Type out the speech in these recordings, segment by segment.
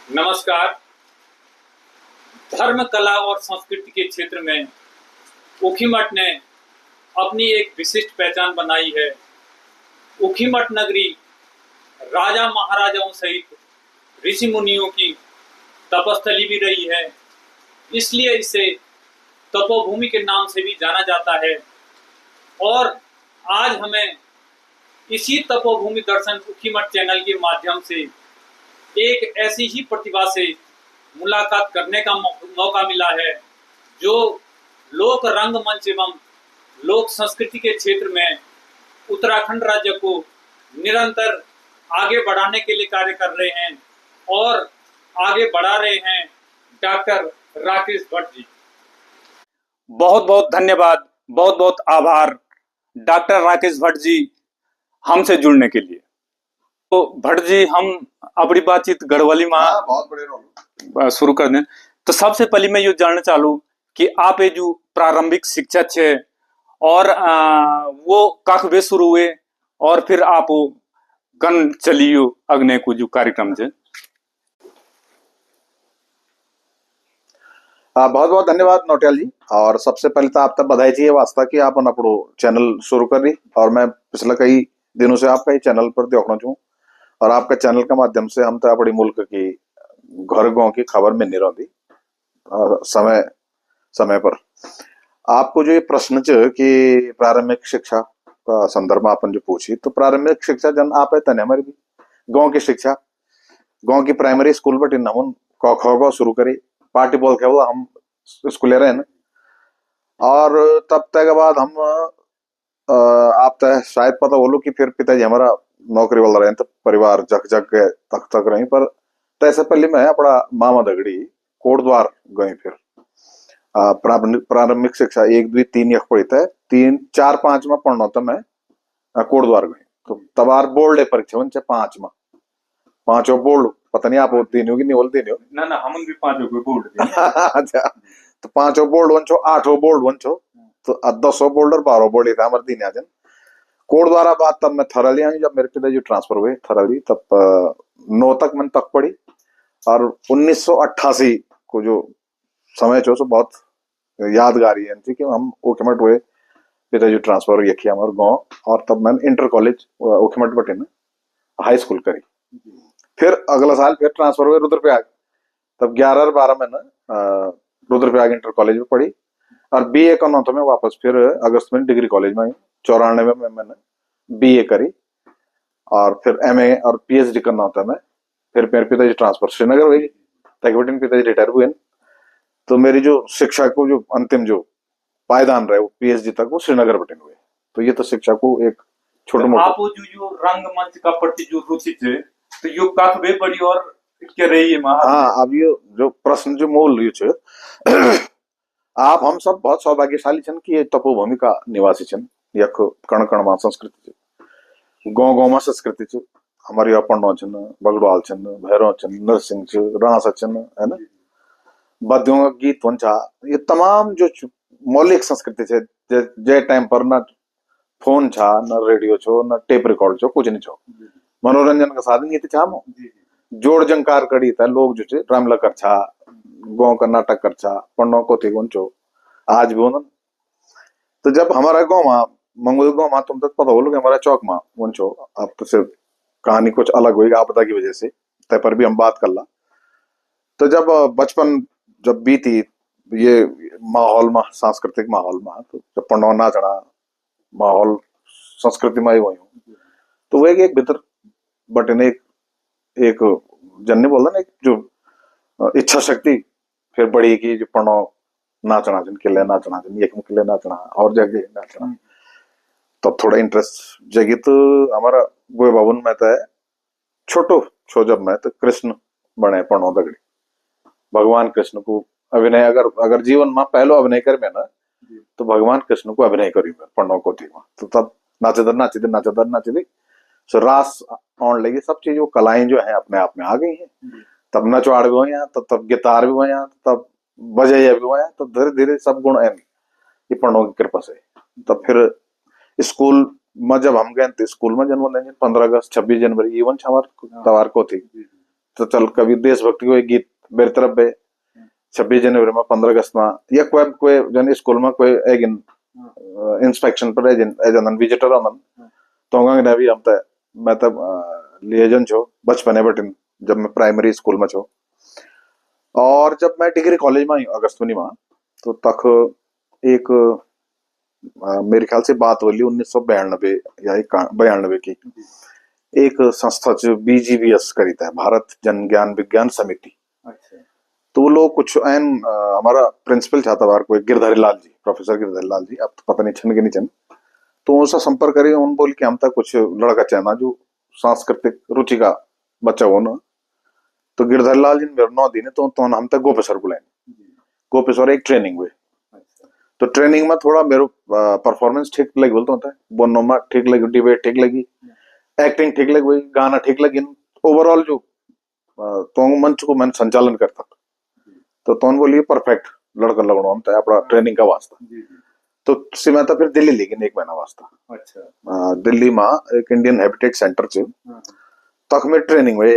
नमस्कार। धर्म, कला और संस्कृति के क्षेत्र में ऊखीमठ ने अपनी एक विशिष्ट पहचान बनाई है। ऊखीमठ नगरी राजा महाराजाओं सहित ऋषि मुनियों की तपस्थली भी रही है, इसलिए इसे तपोभूमि के नाम से भी जाना जाता है। और आज हमें इसी तपोभूमि दर्शन ऊखीमठ चैनल के माध्यम से एक ऐसी ही प्रतिभा से मुलाकात करने का मौका मिला है जो लोक रंगमंच एवं लोक संस्कृति के क्षेत्र में उत्तराखंड राज्य को निरंतर आगे बढ़ाने के लिए कार्य कर रहे हैं और आगे बढ़ा रहे हैं डॉक्टर राकेश भट्ट जी। बहुत बहुत धन्यवाद, बहुत बहुत आभार डॉक्टर राकेश भट्ट जी हमसे जुड़ने के लिए। तो भट्ट जी, हम अपनी बातचीत गढ़वाली में बहुत बड़े रोल शुरू कर दें। तो सबसे पहले मैं ये जानना चाहूँ कि आप ये जो प्रारंभिक शिक्षा छे और वो कख वे शुरू हुए और फिर आप गन चलियो अग्नि को जो कार्यक्रम छे। बहुत बहुत धन्यवाद नौटियाल जी। और सबसे पहले तो आप तक बधाई चाहिए वास्ता कि आप अपनो चैनल शुरू कर रही और मैं पिछले कई दिनों से आपका ही चैनल पर देखना चाहूँ और आपके चैनल के माध्यम से हम तो अपनी मुल्क की घर गांव की खबर मिलनी रहती समय समय पर। आपको जो ये प्रश्न च कि प्रारंभिक शिक्षा का संदर्भ अपन जो पूछी, तो प्रारंभिक शिक्षा जन आप है तने हमारी भी गांव की शिक्षा, गांव की प्राइमरी स्कूल बट इन हम क ख ग शुरू करी, पार्टी बोल के वो हम स्कूल रहे न। और तब तक के बाद हम आप तो शायद पता बोलो कि फिर पिताजी हमारा नौकरी वाला रहे तो परिवार जग जग के तक तक रही। पर तैसे पहले मैं अपना मामा दगड़ी कोटद्वार गई। फिर प्रारंभिक शिक्षा 1 2 3 यख पढ़ी था, 3 4 5 में पढ़ना था मैं कोटद्वार गई। तो तबार बोर्ड है परीक्षा वन 5 में, पांचों बोर्ड पता नहीं आप देनी होगी नहीं बोल देनी हो ना ना हम भी पांचों को बोर्ड अच्छा, तो पांचों बोर्ड वन छो, 8 बोर्ड वन छो, तो 10 बोर्ड और 12 बोर्ड था हमारे दिन आज कोड द्वारा। बात तब मैं थरली आई जब मेरे पिताजी ट्रांसफर हुए थरली, तब 9 तक मैंने तक पढ़ी। और 1988 को जो समय चो सो बहुत यादगारी है कि हम ऊखीमठ हुए, पिताजी ट्रांसफर ये किया हमारे गाँव। और तब मैंने इंटर कॉलेज ऊखीमठ बटे ना हाई स्कूल करी। फिर अगला साल फिर ट्रांसफर हुए रुद्रप्रयाग, तब 11 और 12 में ना रुद्रप्रयाग इंटर कॉलेज में पढ़ी। और बीए करना तो मैं वापस फिर अगस्त में डिग्री कॉलेज में आई। 94 में मैंने बीए करी और फिर एमए और पीएचडी करना होता मैं। फिर मेरे पिताजी ट्रांसफर श्रीनगर हुई, तक पिताजी रिटायर हुए। तो मेरी जो शिक्षा को जो अंतिम जो पायदान रहे वो पीएचडी तक वो श्रीनगर बटन हुए। तो ये तो शिक्षा को एक छोटा मोटा आप जो रंगमंच का प्रति जो रुचि थे तो यो काफी बे बड़ी और क्या रही है। हाँ, अब ये जो प्रश्न जो मूल ये आप हम सब बहुत सौभाग्यशाली छन कि ये तपोभूमि का निवासी छन। यख कण कण में संस्कृति गाँव गाँव में संस्कृति च हमारी अपण्णो छन, बगड़वाल छन, भैरव छन, नरसिंह छ, रांसा छन, है ना, बद्यों का गीत वन छा। ये तमाम जो मौलिक संस्कृति छे जे टाइम पर ना फोन छा, न रेडियो छो, न टेप रिकॉर्ड छो, कुछ नहीं छो। मनोरंजन का साधन ये छा मो जोड़ जंकार कड़ी था लोग जो रामला कर छा, गाँव का नाटक कर छा, पन्नो को थी छो आज भी होना। तो जब हमारा गाँव में मंगोल गाँव में तुम तक पता हो हमारा चौक में वन छो। अब तो सिर्फ कहानी कुछ अलग हुई आपदा की वजह से, तय पर भी हम बात कर ला। तो जब बचपन जब बीती ये माहौल में, सांस्कृतिक माहौल में, तो जब पढ़ना नाचना माहौल संस्कृति में ही हुई हूँ, तो वो एक भीतर बटन एक जन्ने बोल ना एक जो इच्छा शक्ति फिर बढ़ी कि जो पढ़ो नाचना जिन किले नाचना जिन एक किले नाचना और जगह नाचना, तो थोड़ा इंटरेस्ट जगी। तो हमारा गोय बाबुन में तो छोटो छो जब मैं तो कृष्ण बने पढ़ो दगड़ी भगवान कृष्ण को अभिनय अगर जीवन में पहलो अभिनय कर में ना तो भगवान कृष्ण को अभिनय करी मैं पढ़ो को थी। तो तब नाचे दी सो रास आने लगी, सब चीज वो कलाएं जो है अपने आप में आ गई हैं। तब नचवाड़ भी हुए यहाँ, तब गिटार भी हुए यहाँ, तब बजाइया भी हुए यहाँ, तो धीरे धीरे सब गुण है ये पढ़ो की कृपा से। तब फिर स्कूल में जब हम गए थे, स्कूल में जन्म 15 अगस्त 26 जनवरी इवन हमार तवार को थी तो चल कभी देशभक्ति को एक गीत मेरी तरफ बे 26 जनवरी में 15 अगस्त में या कोई कोई जन स्कूल में कोई एक इंस्पेक्शन पर एजन विजिटर आनन तो ने भी हम त मैं तब लिएजन छो बचपने बटिन जब मैं प्राइमरी स्कूल में छो और जब मैं डिग्री कॉलेज में आई अगस्तुनी में तो तक एक मेरे ख्याल से बात होली 1992 या 92 की एक संस्था जो BGVS करीता है भारत जन ज्ञान विज्ञान समिति। अच्छा। तो वो लोग कुछ एन हमारा प्रिंसिपल छाता बार कोई गिरधारी लाल जी प्रोफेसर गिरधारी लाल जी अब तो पता नहीं छन के नहीं छन तो उनसे संपर्क करिए उन बोल के हम तक कुछ लड़का चाहना जो सांस्कृतिक रुचि का बच्चा हो ना तो गिरधारी लाल जी मेरे नौ दिन तो हम तक गोपेश्वर बुलाए गोपेश्वर एक ट्रेनिंग हुए तो ट्रेनिंग में थोड़ा मेरे परफॉर्मेंस ठीक लगी बोलता होता है बोलने में ठीक लगी डिबेट ठीक लगी एक्टिंग ठीक लगी गाना ठीक लगी ओवरऑल जो तो मंच को मैंने संचालन करता तो बोलिए परफेक्ट लड़का लगना हम अपना ट्रेनिंग का वास्ता तो मैं तो फिर दिल्ली लेकिन एक महीना वास्ता। अच्छा। दिल्ली में एक इंडियन हैबिटेट सेंटर से तक में ट्रेनिंग हुए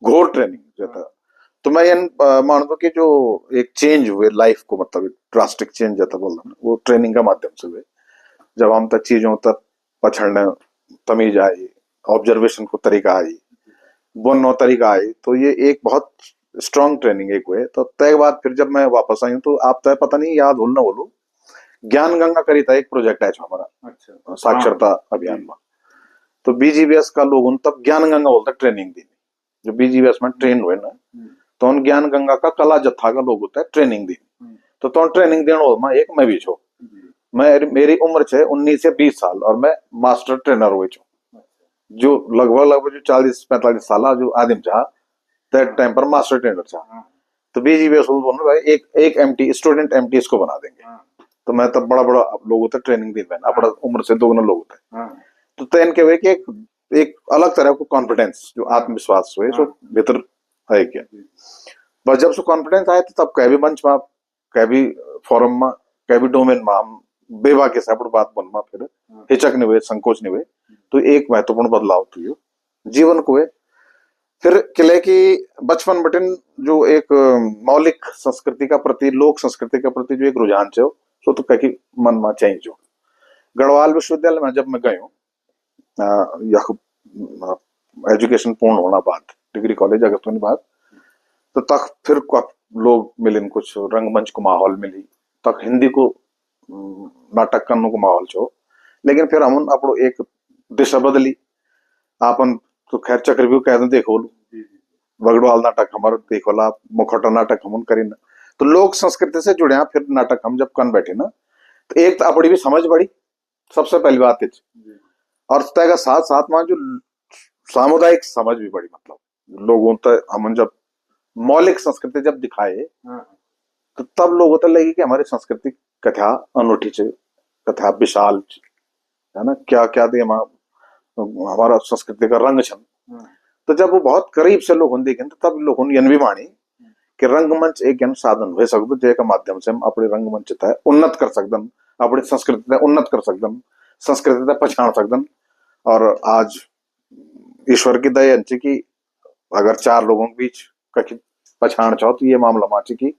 घोर ट्रेनिंग जाता तो मैं मान दो कि जो एक चेंज हुए लाइफ को मतलब ड्रास्टिक चेंज जाता बोल रहा वो ट्रेनिंग का माध्यम से हुए जब हम तक चीजों तक पछड़ने तमीज आई ऑब्जर्वेशन को तरीका आई बोलने तरीका आई तो ये एक बहुत स्ट्रॉन्ग ट्रेनिंग एक हुए तो तय बाद फिर जब मैं वापस आई हूँ तो आप तय पता नहीं याद बोलना बोलो ज्ञान गंगा करी था एक प्रोजेक्ट है हमारा। अच्छा। साक्षरता अभियान में तो BGVS का लोग तब ज्ञान गंगा बोलता ट्रेनिंग दी जो BGVS में ट्रेन हुए ना तो उन ज्ञान गंगा का कला जत्था का लोग होता है ट्रेनिंग दी तो ट्रेनिंग देना एक मैं भी छो मैं मेरी उम्र है 19 से 20 साल और मैं मास्टर ट्रेनर हुए छो जो लगभग जो 40-45 साल जो आदिम चाह दैट टाइम पर मास्टर ट्रेनर चाह तो BGVS बोल भाई एक MT स्टूडेंट MT इसको बना देंगे तो मैं तब बड़ा लोग होता ट्रेनिंग दी मैंने अपना उम्र से दोगुना लोग होता है तो तैन के वे कि एक अलग तरह को कॉन्फिडेंस जो आत्मविश्वास हुए सो भीतर है क्या बस जब सो कॉन्फिडेंस आए तो तब कह भी मंच में कह भी फोरम में कह भी डोमेन में हम बेवा के साथ बात बनना फिर हिचक नहीं हुए संकोच नहीं हुए तो एक महत्वपूर्ण बदलाव तो ये जीवन को है फिर किले की बचपन बटन जो एक मौलिक संस्कृति का प्रति लोक संस्कृति के प्रति जो एक रुझान है सो तो कहीं मन में चेंज हो गढ़वाल विश्वविद्यालय में जब मैं गयो एजुकेशन पूर्ण होना बाद डिग्री कॉलेज अगस्त होने बाद तो तक फिर लोग मिले कुछ रंगमंच को माहौल मिली तक हिंदी को नाटक करने को माहौल छो लेकिन फिर हम अपनो एक दिशा बदली आपन तो खैर चक्रव्यूह कह देखो बगड़वाल नाटक हमारे देखो ला मुखौटा नाटक हम करीन तो लोक संस्कृति से जुड़े फिर नाटक हम जब कन बैठे ना तो एक तो अपनी भी समझ बढ़ी सबसे पहली बात है और तय का साथ साथ में जो सामुदायिक समझ भी बढ़ी मतलब लोगों तक हम जब मौलिक संस्कृति जब दिखाए तो तब लोगों तक लगी कि हमारी संस्कृति कथा अनूठी च कथा विशाल है ना क्या क्या दे हमारा संस्कृति का रंग छन तो जब वो बहुत करीब से लोग देखें तो तब लोगों ने भी मानी कि रंगमंच एक साधन हो सकते जिसके माध्यम से हम अपने रंगमंच तय उन्नत कर सकते अपनी संस्कृति उन्नत कर सकते संस्कृति पछाण सकते और आज ईश्वर की दया कि अगर चार लोगों के बीच कहीं पछाण चाहो तो ये मामला माची कि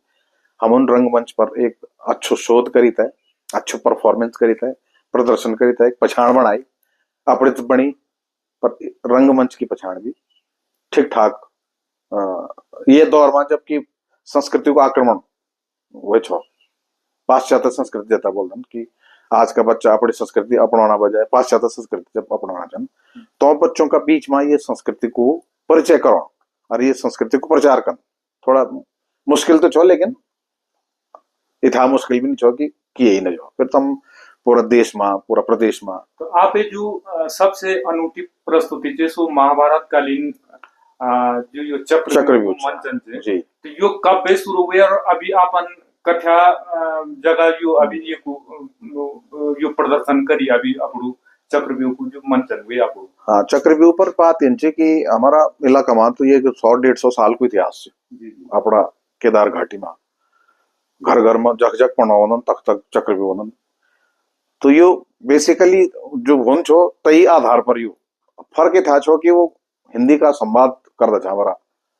हम उन रंगमंच पर एक अच्छो शोध करीता है अच्छो परफॉर्मेंस करीता है प्रदर्शन करीता है एक पछाण बनाई अपने तो बनी पर रंगमंच की पछाण भी ठीक ठाक ये दौर में जबकि संस्कृति को आक्रमण हुए छो पाश्चात्य संस्कृति जैसा बोलते कि आज का बच्चा अपनी संस्कृति अपनाना बजाय पाश्चात्य संस्कृति जब अपनाना चाहन तो बच्चों का बीच में ये संस्कृति को परिचय करो और ये संस्कृति को प्रचार कर थोड़ा मुश्किल तो छो लेकिन इतना मुश्किल भी नहीं छो कि यही नहीं जो फिर तुम पूरा देश में पूरा प्रदेश में तो आप जो सबसे अनूठी प्रस्तुति जो महाभारत कालीन जो यो चक्रव्यूह मंचन जी तो यो कब बे शुरू हुए और अभी अपन कथा जगह यो अभी ये यो प्रदर्शन करी अभी अपरू चक्रव्यूह को जो मंचन हुए आप हाँ चक्रव्यूह पर बात इनसे कि हमारा इलाका में तो ये 100-150 साल को इतिहास है अपना केदार घाटी में घर घर में जग जग पढ़ावन तक तक चक्रव्यूह वनन तो यो बेसिकली जो भून छो तई आधार पर यो फर्क था छो कि वो हिंदी का संवाद कर दे हमारा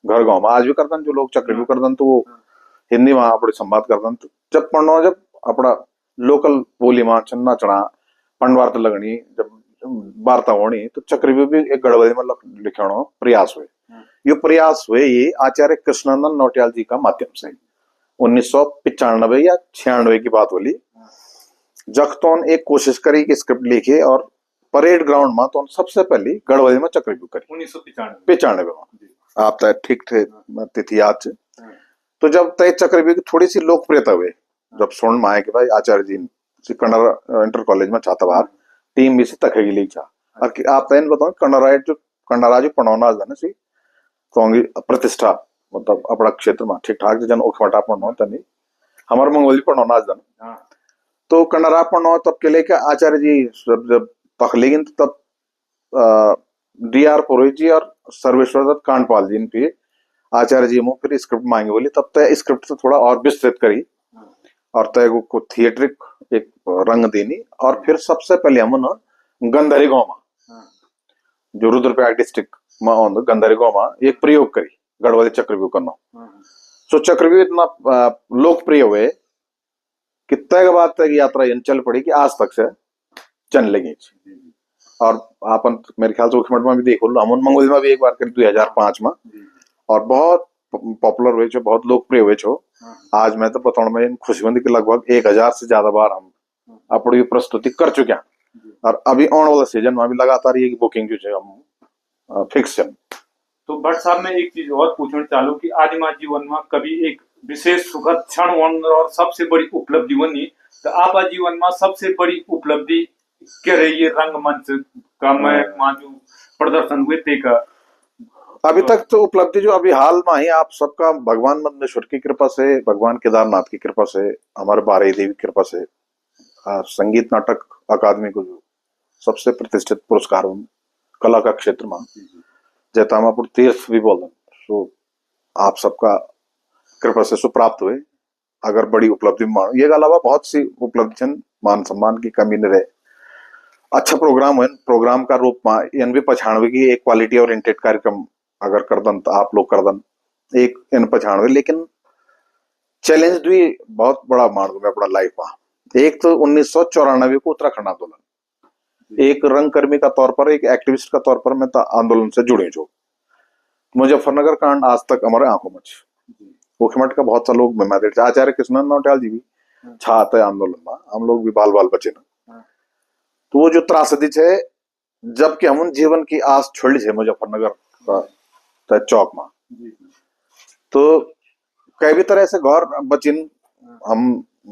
घर गांव में आज भी करदन जो लोग चक्रव्यूह करदन तो वो हिंदी में अपने संवाद करदन तो जब पढ़ना जब अपना लोकल बोली में चन्ना चढ़ा पंडवार्ता लगनी जब वार्ता होनी तो चक्रव्यूह भी एक गढ़वाली में लिखनो प्रयास हुए। ये प्रयास हुए ये आचार्य कृष्णानंद नौटियाल जी का माध्यम से 1995 या 96 की बात बोली जखतौन एक कोशिश करी कि स्क्रिप्ट लिखे और परेड ग्राउंड में तो सबसे पहले गढ़वाली में चक्रव्यूह करी 1995 में। आप तो ठीक थे तिथि याद से। तो जब तय चक्रव्यूह की थोड़ी सी लोकप्रियता हुई जब सुन में आए कि भाई आचार्य जी कन्नड़ इंटर कॉलेज में छाता बाहर टीम भी से तखेगी ली छा और आप तय बताओ कन्नड़ा जो पढ़ाना जाने सी तो प्रतिष्ठा मतलब अपना क्षेत्र में ठीक ठाक जन ओखमटा पढ़ना तनी हमारे मंगोली पढ़ना जाने तो कन्नड़ा पढ़ना तब के लेके आचार्य जी जब पखलेगिन तब D.R. पुरोहित जी और सर्वेश्वर दत्त कांडपाल जी पे आचार्य जी मुझे फिर स्क्रिप्ट मांगे बोली तब तय स्क्रिप्ट से थोड़ा और विस्तृत करी और तय को थिएट्रिक एक रंग देनी और फिर सबसे पहले हम ना गंधारी गांव में जो रुद्रप्रयाग डिस्ट्रिक्ट में आंद गंधारी गांव में एक प्रयोग करी गढ़वाली चक्रव्यूह करना। सो चक्रव्यूह इतना लोकप्रिय हुए कि तय के बाद तय यात्रा इन चल पड़ी कि आज तक से चल लगी और आपन मेरे ख्याल से उखमठ में भी देखो हम मंगोल में भी एक बार करी 2005 में और बहुत पॉपुलर हुए छो बहुत लोकप्रिय हुए छो। आज मैं तो बताऊं मैं खुशबंदी के लगभग 1000 से ज्यादा बार हम अपनी प्रस्तुति कर चुके हैं और अभी आने वाला सीजन में भी लगातार ये बुकिंग जो हम फिक्स है। तो भट्ट साहब मैं एक चीज और पूछना चालू कि आदिमा जीवन में कभी एक विशेष सुखद क्षण और सबसे बड़ी उपलब्धि बनी तो आप जीवन में सबसे बड़ी उपलब्धि क्या रही है रंगमंच का मैं जो प्रदर्शन हुए ते का अभी तक तो उपलब्धि जो अभी हाल में ही आप सबका भगवान मदनेश्वर की कृपा से भगवान केदारनाथ की कृपा से हमारे बारही देवी की कृपा से संगीत नाटक अकादमी को जो सबसे प्रतिष्ठित पुरस्कार कला का क्षेत्र में जैतामापुर तीर्थ भी बोल सो आप सबका कृपा से सुप्राप्त हुए अगर बड़ी उपलब्धि मानो ये अलावा बहुत सी उपलब्धि मान सम्मान की कमी न रहे अच्छा प्रोग्राम है प्रोग्राम का रूप में इन भी 95 की एक क्वालिटी ओरिएंटेड कार्यक्रम अगर करदन तो आप लोग करदन एक इन 95 लेकिन चैलेंज भी बहुत बड़ा मान दू मैं अपना लाइफ में। एक तो 1994 को उत्तराखंड आंदोलन एक रंगकर्मी का तौर पर एक एक्टिविस्ट का तौर पर मैं आंदोलन से जुड़े जो मुजफ्फरनगर कांड आज तक हमारे आंखों में मुख्यमंत्री का बहुत सा लोग आचार्य कृष्णन नौटियाल जी भी छाते आंदोलन में हम लोग भी बाल बाल बचे ना तो वो जो त्रासदी है जबकि हम जीवन की आस छोड़ी है मुजफ्फरनगर का चौक में तो कई भी तरह से घर बचिन हम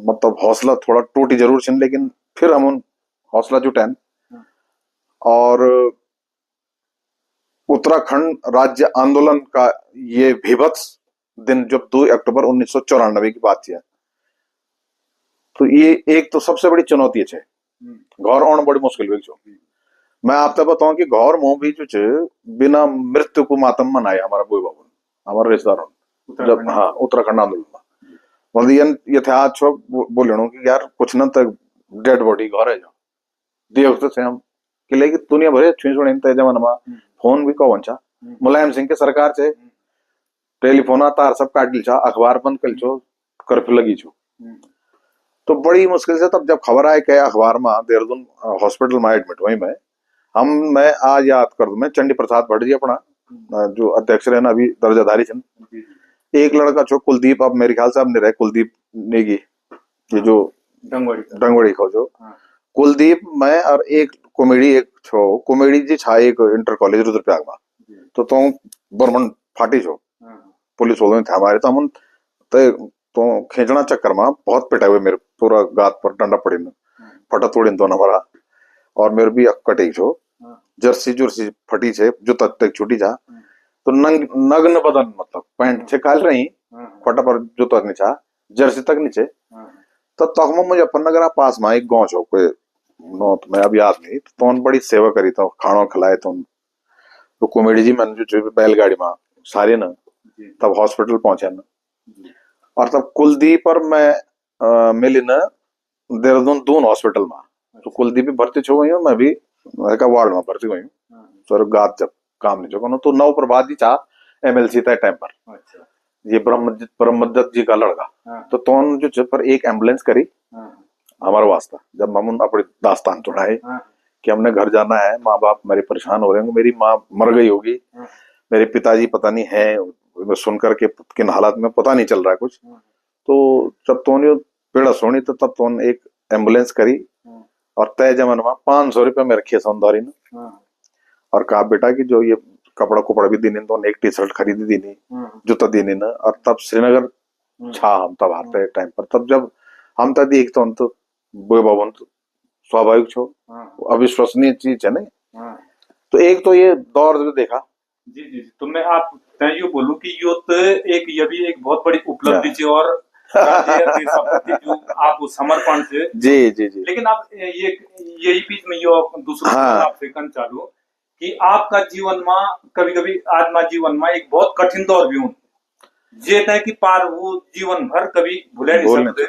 मतलब हौसला थोड़ा टूटी जरूर छिन लेकिन फिर हम हौसला जुटान और उत्तराखंड राज्य आंदोलन का ये भीभत्स दिन जब 2 अक्टूबर 1994 की बात है तो ये एक तो सबसे बड़ी चुनौती है घर आना बड़ी मुश्किल हुई छो। मैं आपको बताऊं कि घर मुंह भी जो बिना मृत्यु को मातम मनाए हमारा बुई बाबू हमारे रिश्तेदारों जब हाँ उत्तराखंड आंदोलन में मतलब यथार्थ छो बोलनो कि यार कुछ न तक डेड बॉडी घर है जो देख से हम कि लेकिन दुनिया भरे छुई तय जमाना में फोन भी कौन चा मुलायम सिंह के सरकार से टेलीफोन तार सब काट ली छा अखबार बंद कर छो कर्फ्यू लगी छो तो बड़ी मुश्किल से तब जब खबर आए कि अखबार में देहरादून हॉस्पिटल में एडमिट हुई मैं आज याद कर दूं मैं चंडी प्रसाद भट्ट जी अपना जो अध्यक्ष रहे ना अभी दर्जाधारी छन एक लड़का छो कुलदीप अब मेरे ख्याल से अब नहीं रहे कुलदीप नेगी ये जो डंगवड़ी खो जो कुलदीप मैं और एक कॉमेडी एक छो कॉमेडी जी छा एक इंटर कॉलेज रुद्रप्रयाग में तो बर्मन फाटी छो पुलिस वालों थे हमारे तो हम तो खींचना चक्कर में बहुत पिटा हुए मेरे पूरा गात पर डंडा पड़ी में फटा तोड़ी दोनों हमारा और मेरे भी कटी छो जर्सी जुर्सी फटी छे जो तक छुटी जा तो नग्न बदन मतलब पैंट छे काल रही फटा पर जो तक नीचा जर्सी तक नीचे तो तक मुजफ्फरनगर पास में एक गांव छो कोई नो तो मैं अब याद नहीं तो बड़ी सेवा करी तो खाना खिलाए तो कॉमेडी जी मैंने जो बैलगाड़ी में सारे ना तब हॉस्पिटल पहुंचे ना और तब कुलदीप और मैं मिली ना देहरादून दून हॉस्पिटल में तो कुलदीप भी भर्ती छो गई मैं भी वार्ड में भर्ती हुई सर गात जब काम नहीं चुका तो नौ प्रभात जी चाह MLC था टाइम पर, अच्छा। ये ब्रह्मदत्त जी का लड़का। हाँ। तो तोन जो पर एक एम्बुलेंस करी हाँ। हमारा वास्ता, जब हम अपनी दास्तान चढ़ाए हाँ। कि हमने घर जाना है, माँ बाप मेरे परेशान हो रहे होंगे, मेरी माँ मर गई होगी, हाँ। मेरे पिताजी पता नहीं है, सुन करके किन हालात में पता नहीं चल रहा है कुछ। हाँ। तो जब तोने पेड़ा सुनी तो तब तोन एक एम्बुलेंस करी हाँ। और तय जमन में 500 रुपये में रखे सौंदारी ने, हाँ। और कहा बेटा कि जो ये कपड़ा कुपड़ा भी देने, तो एक टी शर्ट खरीदी देनी, हाँ। जूता देने न। और तब श्रीनगर हाँ। छा हम तब हारते टाइम पर, तब जब हम तब देख तो बोए बाबन तो स्वाभाविक छो, हाँ। अविश्वसनीय चीज है नहीं। हाँ। तो एक तो ये दौर जो देखा। जी जी जी। तो मैं यो बोलूं कि यो तो एक ये भी एक बहुत बड़ी उपलब्धि थी, और राज्य देशभक्ति जो आप समर्पण थे। जी जी जी। लेकिन आप ये यही बीच में यो दूसरा हाँ। आपसे कन चालू कि आपका जीवन में कभी कभी आत्मा जीवन में एक बहुत कठिन दौर भी हूं जे तय कि पार वो जीवन भर कभी भूले नहीं सकते।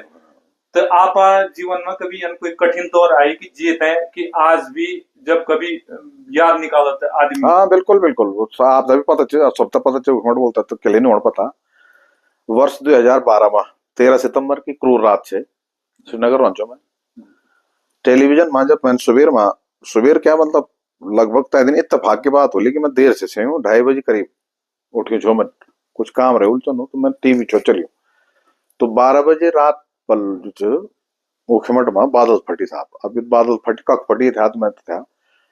तो आप जीवन में कभी कोई कठिन दौर आई कि जे तय कि आज भी जब कभी याद निकालता है आदमी। हाँ बिल्कुल बिल्कुल, वो आप तभी पता चल, सब तक पता चल घुमट बोलता तो किले नहीं पता। वर्ष 2012 में 13 सितंबर की क्रूर रात से श्रीनगर रंचो में टेलीविजन में जब मैंने सुबेर क्या मतलब लगभग तय दिन इत्तेफाक की बात होली कि मैं देर से हूँ, 2:30 करीब उठी छो, मैं कुछ काम रहे उलझो नो, तो मैं टीवी छो चलियो। तो 12 बजे रात पल मुख्यमंड में बादल फटी साहब, अभी बादल फटी कख फटी था तो मैं तो था,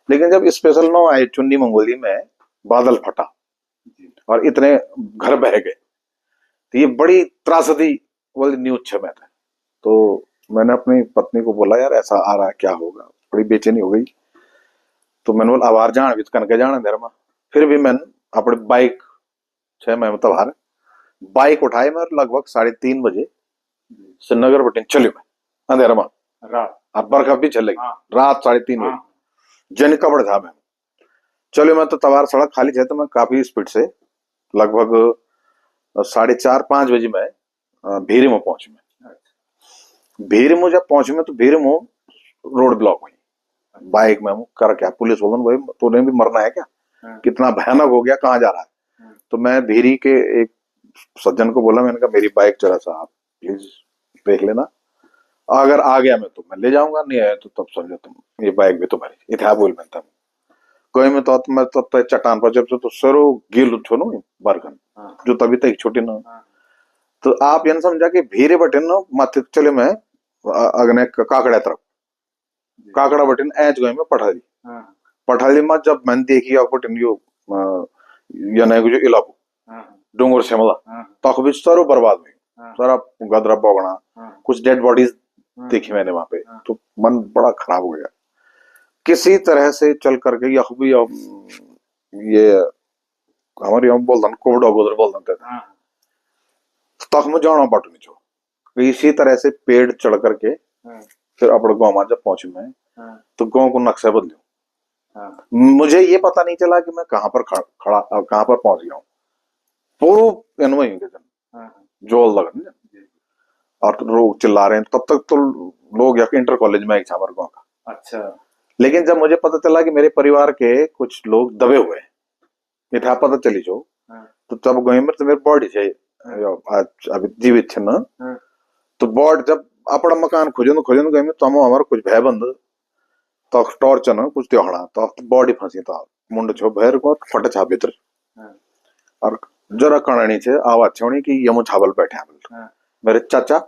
लेकिन जब स्पेशल नो आए चुन्नी मंगोली में बादल फटा और इतने घर बह गए, तो ये बड़ी त्रासदी वाली न्यूज है। मैं तो मैंने अपनी पत्नी को बोला यार ऐसा आ रहा है क्या होगा, बड़ी बेचैनी हो गई। तो मैंने बोला अब जान भी कनके जाना देर में, फिर भी मैंने अपनी बाइक 6 महीने मतलब हार बाइक उठाई मैं लगभग 3:30 बजे श्रीनगर बटिन चलियो मैं अंधेरा में रात, अब बरखा भी चल रही। रात 3:30 बजे जन कबड़ था मैं चलो, मैं तो तवार सड़क खाली है, तो मैं काफी स्पीड से लगभग 4:30-5 बजे मैं भीरी में पहुंच में। भीरी में जब पहुंच में तो भीरी में रोड ब्लॉक हुई, बाइक में कर क्या पुलिस बोलन भाई तूने भी मरना है क्या, कितना भयानक हो गया, कहाँ जा रहा है। तो मैं भीरी के एक सज्जन को बोला, मैंने कहा मेरी बाइक जरा सा आप प्लीज देख लेना, अगर आ गया मैं तो मैं ले जाऊंगा, नहीं आया तो तब समझो तुम ये बाइक भी तुम्हारी इतिहास बोल में था कोई में तो मैं तब चट्टान पर जब तो सरो गिल छो नो बरगन जो तभी तक छोटी ना। तो आप यन समझा कि भीरे बटन नो माथे चले मैं अगने काकड़ा तरफ काकड़ा बटन ऐच गए मैं पठाली में जब मैंने देखी आप बटन यो यने जो इलाको डोंगर शिमला तक भी सारो बर्बाद हुई, सारा गदरा बोगना, कुछ डेड बॉडीज देखी मैंने वहां पे, तो मन बड़ा खराब हो गया। किसी तरह से चल करके यह भी ये हमारे यहाँ बोल कोवडा गोदर बोल थे तक में जाना बाटू नहीं छो। इसी तरह से पेड़ चढ़ करके फिर अपने गाँव में जब पहुंची मैं, तो गाँव को नक्शा बदलू, मुझे ये पता नहीं चला कि मैं कहाँ पर खड़ा कहाँ पर पहुंच गया हूँ। पूर्व अनवय जोल लगन और लोग चिल्ला रहे हैं, तब तक तो लोग या इंटर कॉलेज में एक छावर गाँव का। अच्छा। लेकिन जब मुझे पता चला कि मेरे परिवार के कुछ लोग दबे हुए हैं, था पता चली जो, तो तब गए में तो मेरी बॉडी है आज अभी जीवित है ना, तो बॉड जब अपना मकान खोजन गए में तो हम हमारा कुछ भय बंद तो टॉर्च न कुछ त्योहार तो बॉडी फंसी था मुंड छो भैर को फट छा भीतर और जरा कणानी छे आवाज छोड़ी कि यमो छावल बैठे मेरे चाचा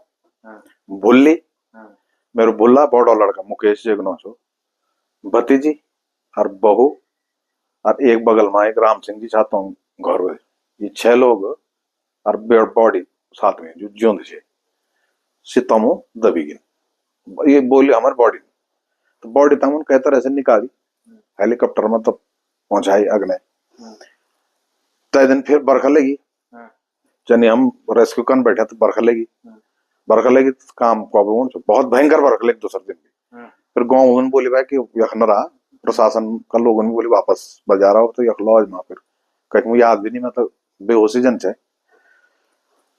भुल्ली मेरे भुल्ला बड़ा लड़का मुकेश जगनो छो भतीजी और बहू और एक बगल में एक राम सिंह जी चाहता हूँ घर हुए, ये 6 लोग और बॉडी साथ में जो ज्योंद छे सितमो दबी गई, ये बोली हमारी बॉडी, तो बॉडी तमन कह तरह से निकाली हेलीकॉप्टर में तब पहुंचाई अगने। तय दिन फिर बरखा लगी, चनी हम रेस्क्यू कर बैठे तो बरखा लगी काम को बहुत भयंकर बरखा लगी दूसरे दिन भी। फिर गाँव उन्होंने बोली भाई कि यख न रहा, प्रशासन का लोगों ने बोली वापस बजा रहा हो तो यख लॉज में, फिर कहीं मुझे याद भी नहीं, मतलब बेहोशी जन चे।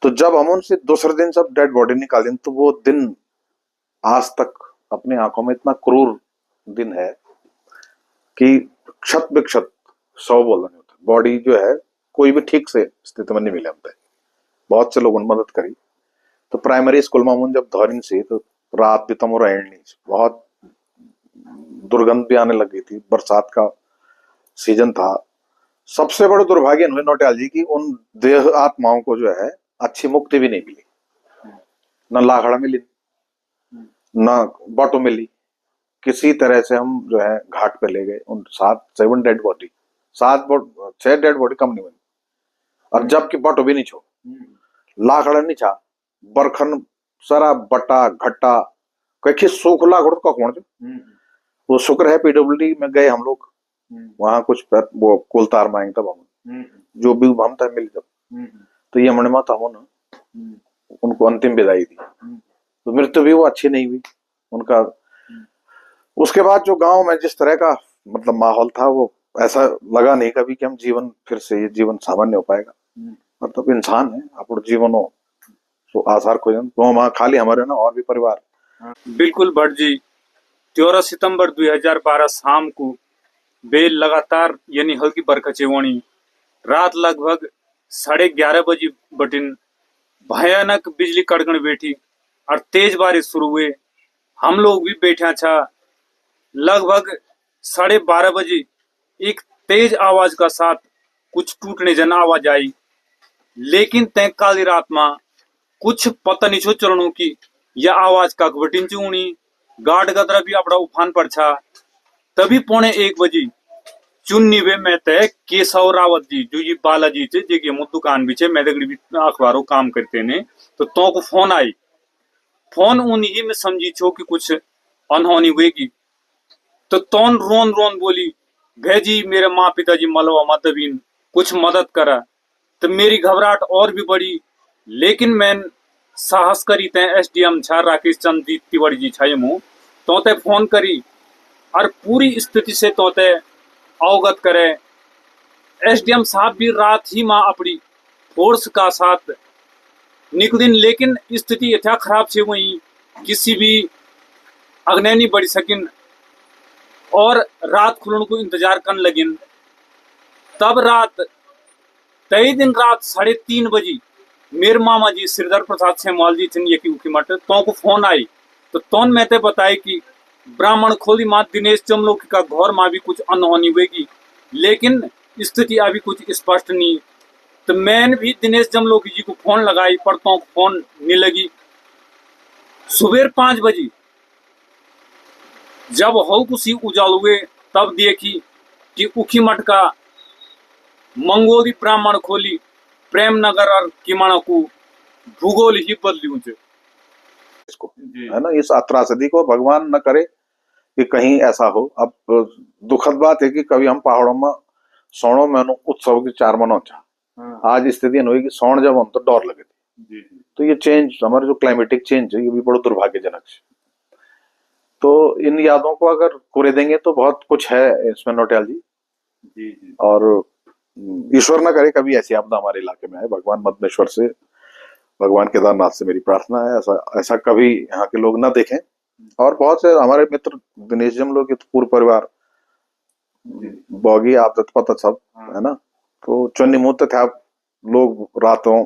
तो जब हम उनसे दूसरे दिन सब डेड बॉडी निकाली तो वो दिन आज तक अपनी आंखों में इतना क्रूर दिन है कि क्षत विक्षत 100 बोलना नहीं होता, बॉडी जो है कोई भी ठीक से स्थिति में नहीं मिले हमते। बहुत से लोगों ने मदद करी। तो प्राइमरी स्कूल में हम जब धौरिन से तो रात भी तमो रहन नहीं, बहुत दुर्गंध भी आने लगी थी, बरसात का सीजन था। सबसे बड़ा दुर्भाग्य हुए नौटियाल जी की उन देह आत्माओं को जो है अच्छी मुक्ति भी नहीं मिली, न लाखड़ा मिली न बटो मिली। किसी तरह से हम जो है घाट पे ले गए उन 7 डेड बॉडी, 6 डेड बॉडी कम नहीं बनी, और जबकि बटो भी नहीं छो, लाखड़ा नहीं छा, बरखन सारा बट्टा घट्टा कहीं सूख लाखड़ तो कौन जो वो शुक्र है पीडब्ल्यूडी में गए हम लोग, वहां कुछ वो कोलतार मांगे तब हम जो भी हम तब मिल जब तो ये मणिमा था ना उनको अंतिम विदाई दी। तो मृत्यु भी वो अच्छी नहीं हुई उनका। उसके बाद जो गांव में जिस तरह का मतलब माहौल था वो ऐसा लगा नहीं कभी कि हम जीवन फिर से ये जीवन सामान्य हो पाएगा। मतलब इंसान है आप जीवन हो तो आसार खोजन तो वहां खाली हमारे ना और भी परिवार। बिल्कुल भट्ट जी, 13 सितंबर 2012 शाम को बेल लगातार यानी हल्की बरखा चेवणी रात लगभग 11:30 बजे बटिन भयानक बिजली कड़कन बैठी और तेज बारिश शुरू हुए। हम लोग भी बैठा छा। लगभग 12:30 बजे एक तेज आवाज का साथ कुछ टूटने जन आवाज आई, लेकिन तय काली रात में कुछ पता नहीं छो चरणों की यह आवाज का बटिन चूणी गाड गदरा भी अपना उफान पर छा। तभी 1:45 बजे चुन्नी वे मैं तय केशव रावत जी जो ये बालाजी चे जे मु दुकान भी छे मैं दगड़ी भी अखबारों काम करते ने तो को फोन आई। फोन उन्हीं में समझी छो कि कुछ अनहोनी हुएगी। तो तौन रोन रोन बोली भेजी मेरे माँ पिताजी मलवा मतबीन कुछ मदद करा। तो मेरी घबराहट और भी बढ़ी, लेकिन मैं साहस करी तय एसडीएम छा राकेश चंद्र तिवारी जी छा मुँह तो ते फोन करी और पूरी स्थिति से तो ते अवगत करे। एसडीएम साहब भी रात ही माँ अपनी फोर्स का साथ निकलिन, लेकिन स्थिति इतना खराब से वही किसी भी अग्नि नहीं बढ़ सकिन और रात खुलने को इंतजार करने लगिन। तब रात तय दिन रात 3:30 बजे मेरे मामा जी श्रीधर प्रसाद सेमवाल जी थे ये की मट तो को फोन आई। तो तौन मैं ते बताई कि ब्राह्मण खोली माँ दिनेश जमलोकी का घर माँ भी कुछ अनहोनी हुएगी, लेकिन स्थिति अभी कुछ स्पष्ट नहीं। तो मैंने भी दिनेश जमलोकी जी को फोन लगाई पर तो फोन नहीं लगी। सुबह 5 बजे जब हो कुछ उजाल हुए तब देखी कि उखी मठ का मंगोली ब्राह्मण खोली प्रेमनगर और किमाना को भूगोल ही बदली इसको है ना, इस अत्रासदी को भगवान न करे कि कहीं ऐसा हो। अब दुखद बात है कि कभी हम पहाड़ों में सोणों में उत्सव की 4 मनो था, आज स्थिति हुई कि सोण जब हम तो डर लगे थे। तो ये चेंज हमारे जो क्लाइमेटिक चेंज है ये भी बड़ा दुर्भाग्यजनक है। तो इन यादों को अगर कुरे देंगे तो बहुत कुछ है इसमें नौटियाल जी। और ईश्वर न करे कभी ऐसी आपदा हमारे इलाके में आए। भगवान मदनेश्वर से भगवान केदारनाथ से मेरी प्रार्थना है ऐसा कभी यहाँ के लोग ना देखें। और बहुत से हमारे मित्र दिनेश जमलोकी के पूर्व परिवार बॉगी आप पता सब है ना, तो चुन्नी मुहूर्त थे आप लोग रातों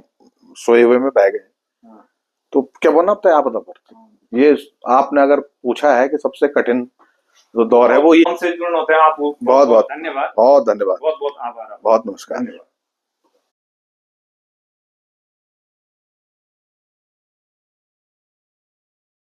सोए हुए में बह गए। तो क्या बनता है आपदा पर ये आपने अगर पूछा है कि सबसे कठिन जो दौर है वो ये हमसे जुड़ना होता है। आपको बहुत धन्यवाद, बहुत धन्यवाद, बहुत आभार, बहुत नमस्कार।